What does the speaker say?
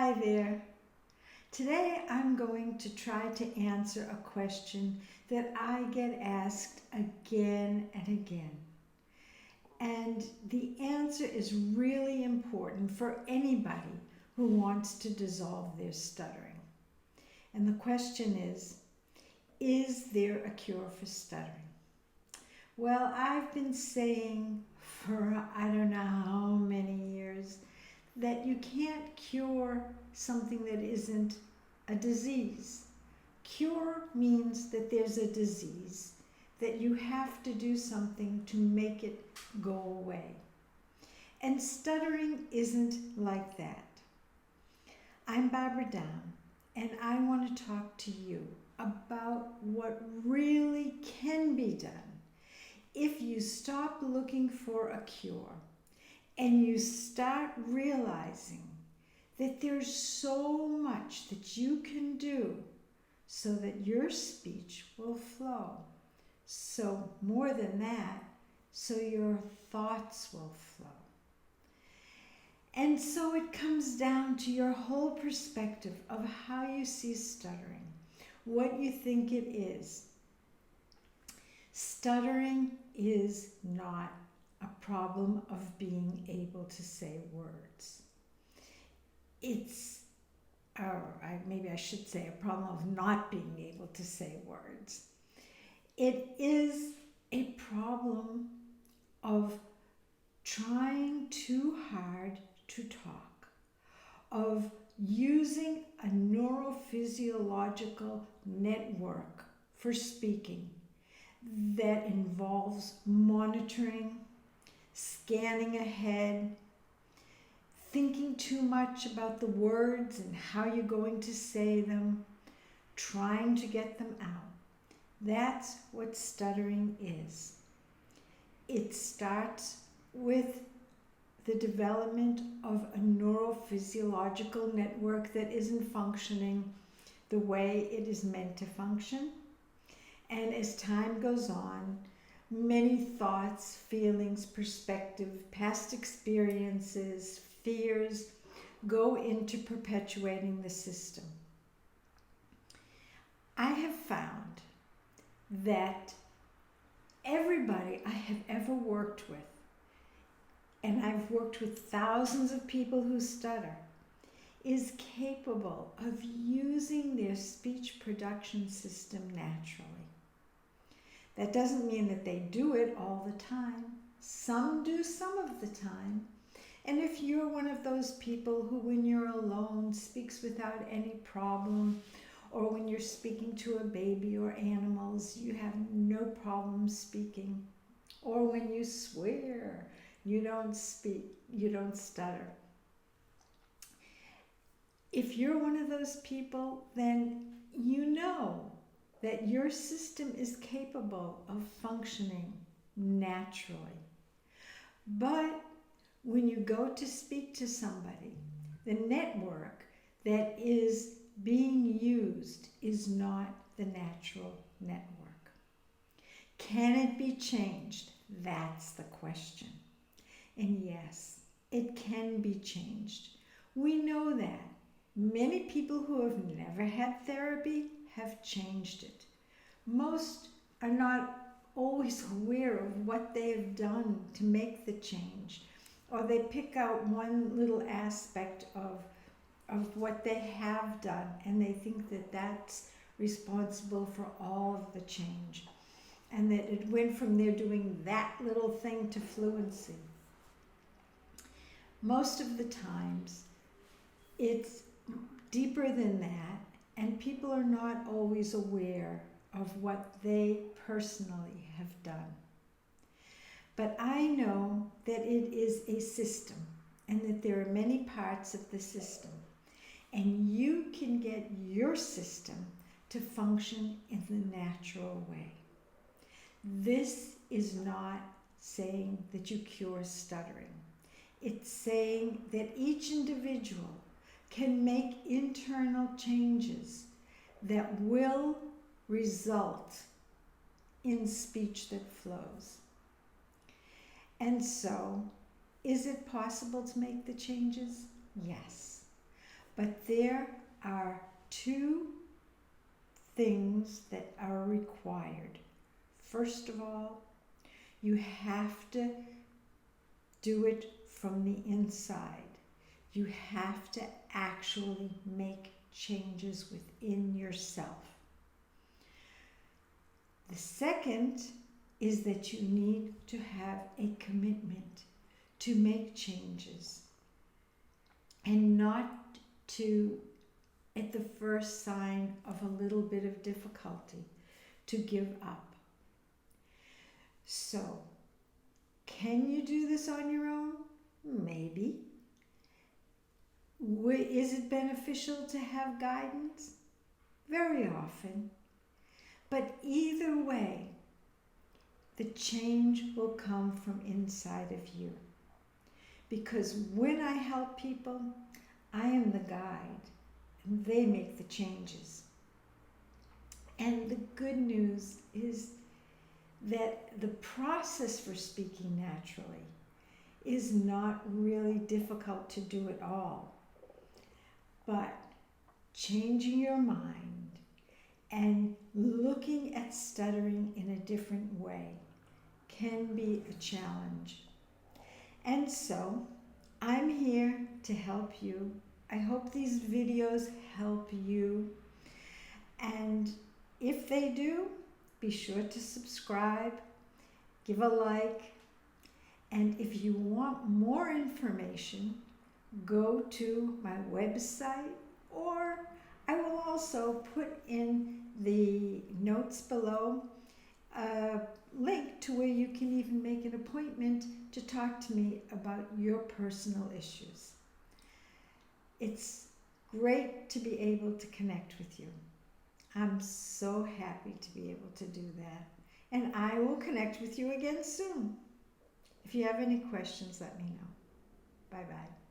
Hi there. Today I'm going to try to answer a question that I get asked again and again. And the answer is really important for anybody who wants to dissolve their stuttering. And the question is there a cure for stuttering? Well, I've been saying for I don't know how many years that you can't cure something that isn't a disease. Cure means that there's a disease, that you have to do something to make it go away. And stuttering isn't like that. I'm Barbara Dahm, and I want to talk to you about what really can be done if you stop looking for a cure and you start realizing that there's so much that you can do so that your speech will flow. So more than that, so your thoughts will flow. And so it comes down to your whole perspective of how you see stuttering, what you think it is. Stuttering is not a problem of being able to say words. It's, maybe I should say, a problem of not being able to say words. It is a problem of trying too hard to talk, of using a neurophysiological network for speaking that involves monitoring, scanning ahead, thinking too much about the words and how you're going to say them, trying to get them out. That's what stuttering is. It starts with the development of a neurophysiological network that isn't functioning the way it is meant to function. And as time goes on, many thoughts, feelings, perspective, past experiences, fears go into perpetuating the system. I have found that everybody I have ever worked with, and I've worked with thousands of people who stutter, is capable of using their speech production system naturally. That doesn't mean that they do it all the time. Some do some of the time. And if you're one of those people who, when you're alone, speaks without any problem, or when you're speaking to a baby or animals, you have no problem speaking, or when you swear, you don't speak, you don't stutter. If you're one of those people, then you know that your system is capable of functioning naturally. But when you go to speak to somebody, the network that is being used is not the natural network. Can it be changed? That's the question. And yes, it can be changed. We know that. Many people who have never had therapy have changed it. Most are not always aware of what they have done to make the change, or they pick out one little aspect of what they have done and they think that that's responsible for all of the change, and that it went from their doing that little thing to fluency. Most of the times it's deeper than that, and people are not always aware of what they personally have done. But I know that it is a system, and that there are many parts of the system, and you can get your system to function in the natural way. This is not saying that you cure stuttering. It's saying that each individual can make internal changes that will result in speech that flows. And so, is it possible to make the changes? Yes. But there are two things that are required. First of all, you have to do it from the inside. You have to actually make changes within yourself. The second is that you need to have a commitment to make changes and not to, at the first sign of a little bit of difficulty, to give up. So, can you do this on your own? Maybe. Is it beneficial to have guidance? Very often. But either way, the change will come from inside of you. Because when I help people, I am the guide, and they make the changes. And the good news is that the process for speaking naturally is not really difficult to do at all. But changing your mind and looking at stuttering in a different way can be a challenge. And so, I'm here to help you. I hope these videos help you. And if they do, be sure to subscribe, give a like, and if you want more information, go to my website, or I will also put in the notes below a link to where you can even make an appointment to talk to me about your personal issues. It's great to be able to connect with you. I'm so happy to be able to do that. And I will connect with you again soon. If you have any questions, let me know. Bye-bye.